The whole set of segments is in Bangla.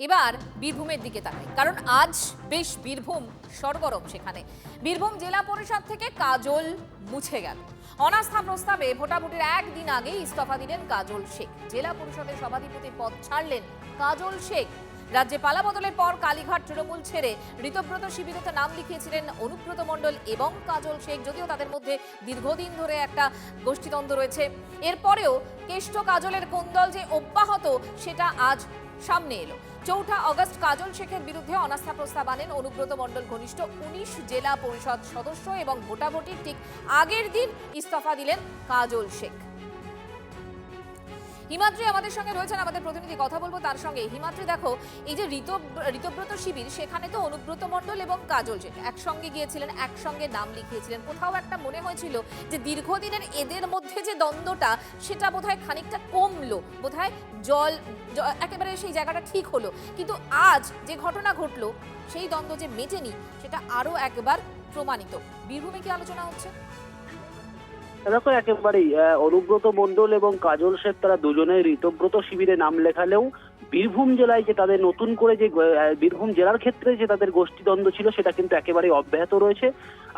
এবার বীরভূমের দিকে তাকাই, কারণ আজ বেশ বীরভূম সরগরম। সেখানে বীরভূম জেলা পরিষদ থেকে কাজল মুছে গেল। অনাস্থা প্রস্তাবে ভোটাভুটির একদিন আগেই ইস্তফা দিলেন কাজল শেখ। জেলা পরিষদের সভাধিপতির পদ ছাড়লেন কাজল শেখ। রাজ্যে পালাবদলের পর কালীঘাট তৃণমূল ছেড়ে ঋতব্রত শিবিরতে নাম লিখিয়েছিলেন অনুব্রত মণ্ডল এবং কাজল শেখ। যদিও তাদের মধ্যে দীর্ঘদিন ধরে একটা গোষ্ঠীদ্বন্দ্ব রয়েছে, এরপরেও কেষ্ট কাজলের কোন্দল যে অব্যাহত সেটা আজ সামনে এলো। 4 আগস্ট কাজল শেখের বিরুদ্ধে অনাস্থা প্রস্তাব আনেন অনুব্রত মণ্ডল ঘনিষ্ঠ 19 জেলা পরিষদ সদস্য এবং ভোটাভুটির ঠিক আগের দিন ইস্তফা দিলেন কাজল শেখ। হিমাদ্রি আমাদের সঙ্গে রয়েছেন, আমাদের প্রতিনিধি, কথা বলবো তার সঙ্গে। হিমাদ্রি, দেখো, এই যে ঋতব্রত শিবির, সেখানে তো অনুব্রত মণ্ডল এবং কাজল শেখ একসঙ্গে গিয়েছিলেন, একসঙ্গে নাম লিখিয়েছিলেন। কোথাও একটা মনে হয়েছিল যে দীর্ঘদিনের এদের মধ্যে যে দ্বন্দ্বটা, সেটা বোধহয় খানিকটা কমলো, বোধহয় জল একেবারে সেই জায়গাটা ঠিক হলো। কিন্তু আজ যে ঘটনা ঘটলো, সেই দ্বন্দ্ব যে মেটেনি, সেটা আরো একবার প্রমাণিত। বীরভূমে কি আলোচনা হচ্ছে? দেখো, একেবারেই অনুব্রত মণ্ডল এবং কাজল শেখ তারা দুজনেই ঋতব্রত শিবিরে নাম লেখালেও বীরভূম জেলায় যে তাদের নতুন করে যে বীরভূম জেলার ক্ষেত্রে যে তাদের গোষ্ঠীদ্বন্দ্ব ছিল, সেটা কিন্তু একেবারেই অব্যাহত রয়েছে।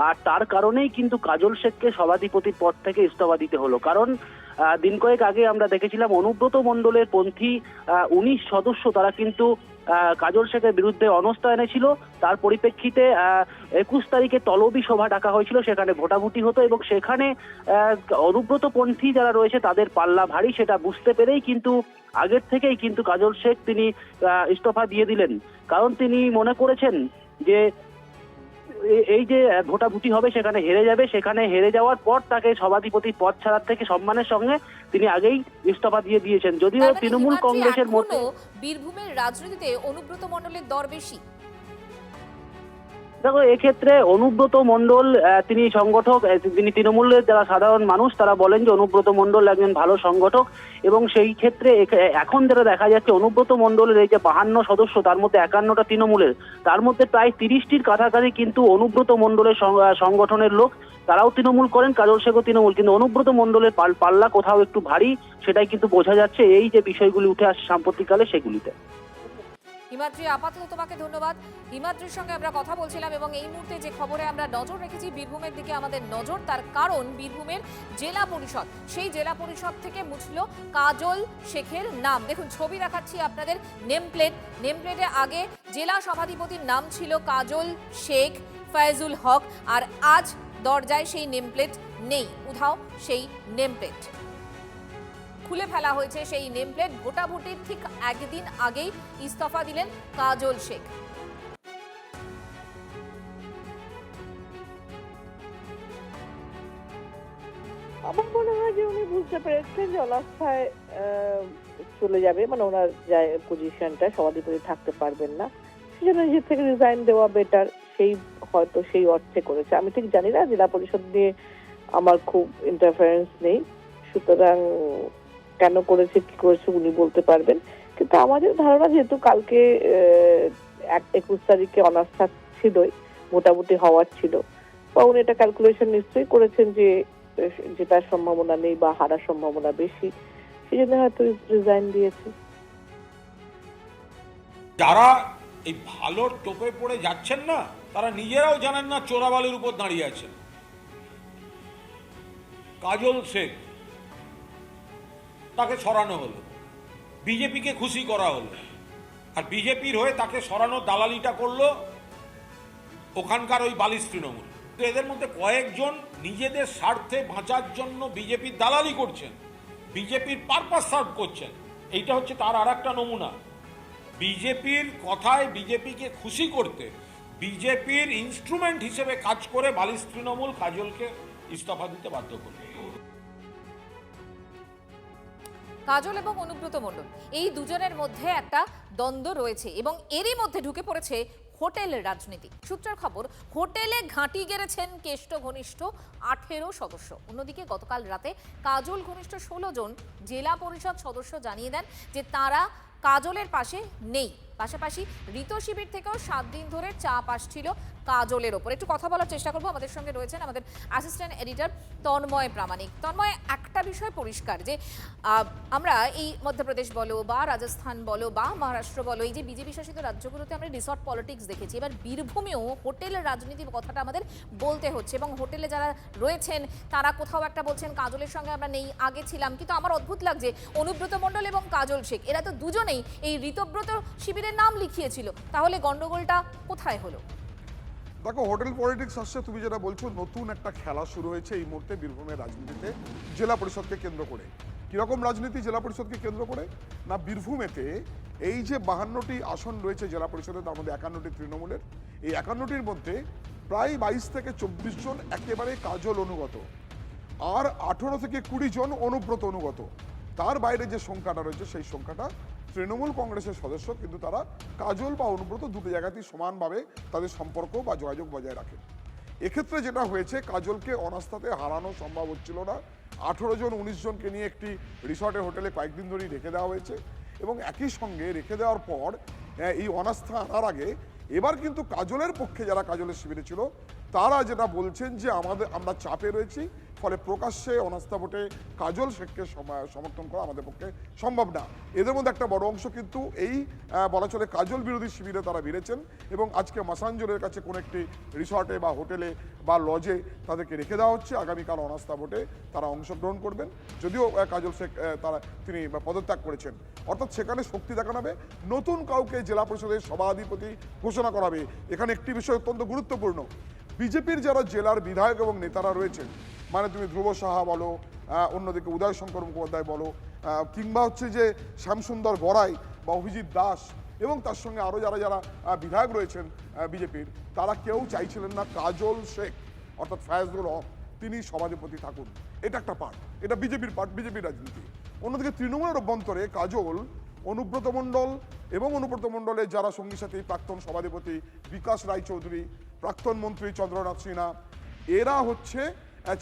আর তার কারণেই কিন্তু কাজল শেখকে সভাধিপতির পদ থেকে ইস্তফা দিতে হলো। কারণ দিন কয়েক আগে আমরা দেখেছিলাম অনুব্রত মণ্ডলের পন্থী 19 সদস্য তারা কিন্তু কাজল শেখের বিরুদ্ধে অনাস্থা এনেছিল। তার পরিপ্রেক্ষিতে 21 তারিখে তলবি সভা ডাকা হয়েছিল, সেখানে ভোটাভুটি হতো এবং সেখানে অনুব্রত পন্থী যারা রয়েছে তাদের পাল্লা ভারী, সেটা বুঝতে পেরেই কিন্তু আগের থেকেই কিন্তু কাজল শেখ তিনি ইস্তফা দিয়ে দিলেন। কারণ তিনি মনে করেছেন যে এই যে ভোটাভুটি হবে সেখানে হেরে যাবে, সেখানে হেরে যাওয়ার পর তাকে সভাধিপতি পদ ছাড়ার থেকে সম্মানের সঙ্গে তিনি আগেই ইস্তফা দিয়ে দিয়েছেন। যদিও তৃণমূল কংগ্রেসের মধ্যে বীরভূমের রাজনীতিতে অনুব্রত মণ্ডলের দর বেশি। দেখো, এক্ষেত্রে অনুব্রত মণ্ডল তিনি সংগঠক, তিনি তৃণমূলের যারা সাধারণ মানুষ তারা বলেন যে অনুব্রত মণ্ডল একজন ভালো সংগঠক এবং সেই ক্ষেত্রে এখন যেটা দেখা যাচ্ছে অনুব্রত মণ্ডলের এই যে 52 সদস্য, তার মধ্যে 51টা তৃণমূলের, তার মধ্যে প্রায় 30টির কাছাকাছি কিন্তু অনুব্রত মণ্ডলের সংগঠনের লোক। তারাও তৃণমূল করেন, কাজল শেখও তৃণমূল, কিন্তু অনুব্রত মণ্ডলের পাল্লা কোথাও একটু ভারী, সেটাই কিন্তু বোঝা যাচ্ছে এই যে বিষয়গুলি উঠে আসছে সাম্প্রতিককালে সেগুলিতে। হিমাদ্রি, আপাতত তোমাকে ধন্যবাদ। হিমাদ্রির সঙ্গে আমরা কথা বলছিলাম এবং এই মুহূর্তে যে খবরে আমরা নজর রেখেছি বীরভূমের দিকে আমাদের নজর, তার কারণ বীরভূমের জেলা পরিষদ, সেই জেলা পরিষদ থেকে মুছল কাজল শেখের নাম। দেখুন, ছবি দেখাচ্ছি আপনাদের, নেমপ্লেটে আগে জেলা সভাধিপতির নাম ছিল কাজল শেখ ফয়জুল হক, আর আজ দরজায় সেই নেমপ্লেট নেই, উধাও সেই নেমপ্লেট, খুলে ফেলা হয়েছে সেই নেমপ্লেট। ভোটাভুটির ঠিক একদিন আগেই ইস্তফা দিলেন কাজল শেখ। আমার মনে হয় যে উনি বুঝতে পেরেছেন যে অনাস্থায় চলে যাবে, মানে ওনার পজিশনটা সভাধিপতি থাকতে পারবেন না, সেজন্য নিজের থেকে রিজাইন দেওয়া বেটার, হয়তো সেই অর্থে করেছে। আমি ঠিক জানি না, জেলা পরিষদ নিয়ে আমার খুব ইন্টারফারেন্স নেই, সুতরাং কেন করেছে কি করেছে উনি বলতে পারবেন। কিন্তু আমাদের ধারণা, যেহেতু কালকে 21 তারিখে অনাস্থা ছিলই, মোটামুটি হওয়ার ছিল, বা উনি এটা ক্যালকুলেশন নিশ্চয়ই করেছেন যে জেতার সম্ভাবনা নেই বা হারার সম্ভাবনা বেশি, সেই জন্য হয়তো রিজাইন দিয়েছে। যারা এই ভালোর টোপে পড়ে যাচ্ছেন না, তারা নিজেরাও জানেন না চোরাবালির উপর দাঁড়িয়ে আছেন। কাজল শেখ, তাকে সরানো হলো, বিজেপিকে খুশি করা হলো, আর বিজেপির হয়ে তাকে সরানোর দালালিটা করলো ওখানকার ওই বালিশ তৃণমূল। তো এদের মধ্যে কয়েকজন নিজেদের স্বার্থে বাঁচার জন্য বিজেপির দালালি করছেন, বিজেপির পারপাস সার্ভ করছেন। এইটা হচ্ছে তার আর একটা নমুনা। বিজেপির কথায় বিজেপিকে খুশি করতে বিজেপির ইনস্ট্রুমেন্ট হিসেবে কাজ করে বালিশ তৃণমূল কাজলকে ইস্তফা দিতে বাধ্য করবে। কাজল এবং অনুব্রত মণ্ডল, এই দুজনের মধ্যে একটা দ্বন্দ্ব রয়েছে এবং এরই মধ্যে ঢুকে পড়েছে হোটেলের রাজনীতি। সূত্রের খবর, হোটেলে ঘাঁটি গেড়েছেন কেষ্ট ঘনিষ্ঠ 18 সদস্য। অন্যদিকে গতকাল রাতে কাজল ঘনিষ্ঠ 16 জন জেলা পরিষদ সদস্য জানিয়ে দেন যে তারা কাজলের পাশে নেই। পাশাপাশি ঋত শিবির থেকেও 7 দিন ধরে চাপ আসছিল কাজলের ওপর। একটু কথা বলার চেষ্টা করবো, আমাদের সঙ্গে রয়েছেন আমাদের অ্যাসিস্ট্যান্ট এডিটর তন্ময় প্রামাণিক। তন্ময়, একটা বিষয় পরিষ্কার যে আমরা এই মধ্যপ্রদেশ বলো বা রাজস্থান বলো বা মহারাষ্ট্র বলো, এই যে বিজেপি শাসিত রাজ্যগুলোতে আমরা রিসর্ট পলিটিক্স দেখেছি, এবার বীরভূমেও হোটেলের রাজনীতির কথাটা আমাদের বলতে হচ্ছে এবং হোটেলে যারা রয়েছেন তারা কোথাও একটা বলছেন কাজলের সঙ্গে আমরা নেই, আগে ছিলাম। কিন্তু আমার অদ্ভুত লাগছে অনুব্রত মণ্ডল এবং কাজল শেখ এরা তো দুজনেই এই ঋতব্রত শিবিরের নাম লিখিয়েছিল, তাহলে গন্ডগোলটা কোথায় হলো? দেখো, হোটেল পলিটিক্স আসছে, তুমি যেটা বলছো, নতুন একটা খেলা শুরু হয়েছে এই মুহূর্তে বীরভূমের রাজনীতিতে জেলা পরিষদকে কেন্দ্র করে। কিরকম রাজনীতি জেলা পরিষদকে কেন্দ্র করে? না, বীরভূমেতে এই যে 52টি আসন রয়েছে জেলা পরিষদে, তার মধ্যে 51টি তৃণমূলের। এই 51টির মধ্যে প্রায় 22 থেকে 24 জন একেবারে কাজল অনুগত, আর 18 থেকে 20 জন অনুব্রত অনুগত। তার বাইরে যে সংখ্যাটা রয়েছে সেই সংখ্যাটা তৃণমূল কংগ্রেসের সদস্য, কিন্তু তারা কাজল বা অনুব্রত দুটো জায়গাতেই সমানভাবে তাদের সম্পর্ক বা যোগাযোগ বজায় রাখে। এক্ষেত্রে যেটা হয়েছে, কাজলকে অনাস্থাতে হারানো সম্ভব হচ্ছিল না। 18 জন 19 জনকে নিয়ে একটি রিসর্টের হোটেলে কয়েকদিন ধরেই রেখে দেওয়া হয়েছে এবং একই সঙ্গে রেখে দেওয়ার পর এই অনাস্থা আনার আগে এবার কিন্তু কাজলের পক্ষে যারা কাজলের শিবিরে ছিল তারা যেটা বলছেন যে আমরা চাপে রয়েছি, ফলে প্রকাশ্যে অনাস্থা ভোটে কাজল শেখকে সমর্থন করা আমাদের পক্ষে সম্ভব না। এদের মধ্যে একটা বড় অংশ কিন্তু এই বলা চলে কাজল বিরোধী শিবিরে তারা ভিড়েছেন এবং আজকে মাসাঞ্জলের কাছে কোনো একটি রিসর্টে বা হোটেলে বা লজে তাদেরকে রেখে দেওয়া হচ্ছে। আগামীকাল অনাস্থা ভোটে তারা অংশগ্রহণ করবেন, যদিও কাজল শেখ তিনি পদত্যাগ করেছেন। অর্থাৎ সেখানে শক্তি দেখানো হবে, নতুন কাউকে জেলা পরিষদের সভাধিপতি ঘোষণা করা হবে। এখানে একটি বিষয় অত্যন্ত গুরুত্বপূর্ণ, বিজেপির যারা জেলার বিধায়ক এবং নেতারা রয়েছেন, মানে তুমি ধ্রুব সাহা বলো, অন্যদিকে উদয় শঙ্কর মুখোপাধ্যায় বলো, কিংবা হচ্ছে যে শ্যামসুন্দর গড়াই বা অভিজিৎ দাস এবং তার সঙ্গে আরও যারা বিধায়ক রয়েছেন বিজেপির, তারা কেউ চাইছিলেন না কাজল শেখ অর্থাৎ ফায়াজুল হক তিনি সভাধিপতি থাকুন। এটা একটা পার্ট, এটা বিজেপির পার্ট, বিজেপির রাজনীতি। অন্যদিকে তৃণমূলের অভ্যন্তরে কাজল, অনুব্রত মণ্ডল এবং অনুব্রত মণ্ডলের যারা সঙ্গী সাথী প্রাক্তন সভাধিপতি বিকাশ রায়চৌধুরী, প্রাক্তন মন্ত্রী চন্দ্রনাথ সিনহা, এরা হচ্ছে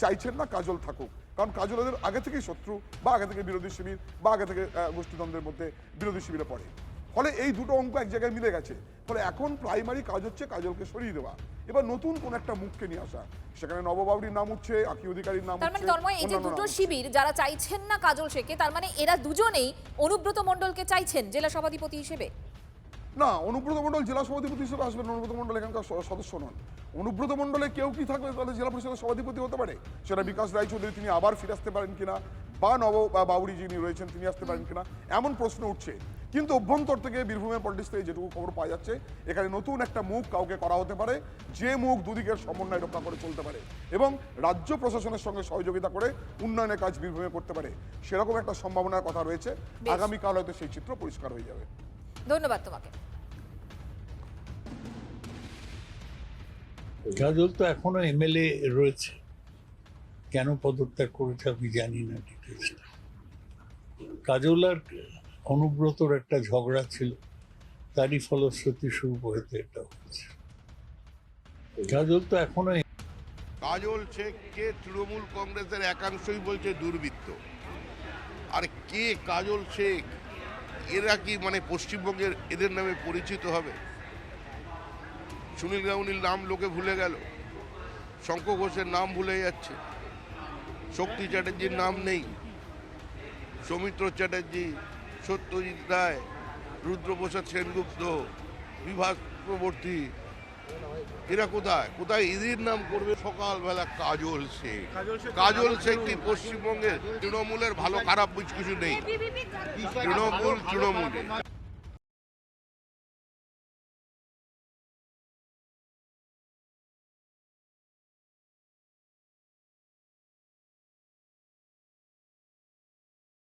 চাইছেন না কাজল থাকুক, কারণ কাজল এদের আগে থেকেই শত্রু বা আগে থেকে বিরোধী শিবির বা আগে থেকে গোষ্ঠীদ্বন্দ্বের মধ্যে বিরোধী শিবিরে পড়ে। ফলে এই দুটো অঙ্ক এক জায়গায় মিলে গেছে। ফলে এখন প্রাইমারি কাজ হচ্ছে কাজলকে সরিয়ে দেওয়া, এবার নতুন কোন একটা মুখকে নিয়ে আসা। সেখানে নববাবুরির নাম উঠছে, আকি অধিকারীর নাম তার মানে তন্ময়, এই যে দুটো শিবির যারা চাইছেন না কাজল শেখকে, তার মানে এরা দুজনেই অনুব্রত মণ্ডলকে চাইছেন জেলা সভাধিপতি হিসেবে? না, অনুব্রত মণ্ডল জেলা সভাধিপতি হিসেবে আসবেন। অনুব্রত মণ্ডল এখানকার সদস্য নন। অনুব্রত মণ্ডলে কেউ কি থাকলে তাহলে জেলা পরিষদের সভাধিপতি হতে পারে, সেটা বিকাশ রায়চৌধুরী তিনি আবার ফিরে আসতে পারেন কিনা, বা বাবুরি যিনি রয়েছেন তিনি আসতে পারেন কিনা, এমন প্রশ্ন উঠছে। কিন্তু অভ্যন্তর থেকে বীরভূমের পলিটিক্স থেকে যেটুকু খবর পাওয়া যাচ্ছে, এখানে নতুন একটা মুখ কাউকে করা হতে পারে, যে মুখ দুদিকের সমন্বয় রক্ষা করে চলতে পারে এবং রাজ্য প্রশাসনের সঙ্গে সহযোগিতা করে উন্নয়নের কাজ বীরভূমে করতে পারে, সেরকম একটা সম্ভাবনার কথা রয়েছে। আগামীকাল হয়তো সেই চিত্র পরিষ্কার হয়ে যাবে। ধন্যবাদ তোমাকে। কাজল তো এখনো এমএলএ রয়েছে, কেন পদত্যাগ করেছে আমি জানি না ডিটেলসটা। কাজল আর অনুব্রতর একটা ঝগড়া ছিল, তারই ফলশ্রুতি শুরু হয়েছে এটা হচ্ছে। কাজল তো এখনো কাজল শেখকে তৃণমূল কংগ্রেসের একাংশই বলছে দুর্বৃত্ত। আর কে কাজল শেখ, এরা কি মানে পশ্চিমবঙ্গের এদের নামে পরিচিত হবে? সুনীল গাউনির নাম লোকে ভুলে গেল, শঙ্খ ঘোষের নাম ভুলে যাচ্ছে, শক্তি চ্যাটার্জির নাম নেই, সৌমিত্র চ্যাটার্জি, সত্যজিৎ রায়, রুদ্রপ্রসাদ সেনগুপ্ত, বিভাস চক্রবর্তী, এরা কোথায় কোথায় এদের নাম করবে? সকালবেলা কাজল শেখ, কাজল শেখ কি পশ্চিমবঙ্গের তৃণমূলের ভালো খারাপ কিছু নেই, তৃণমূল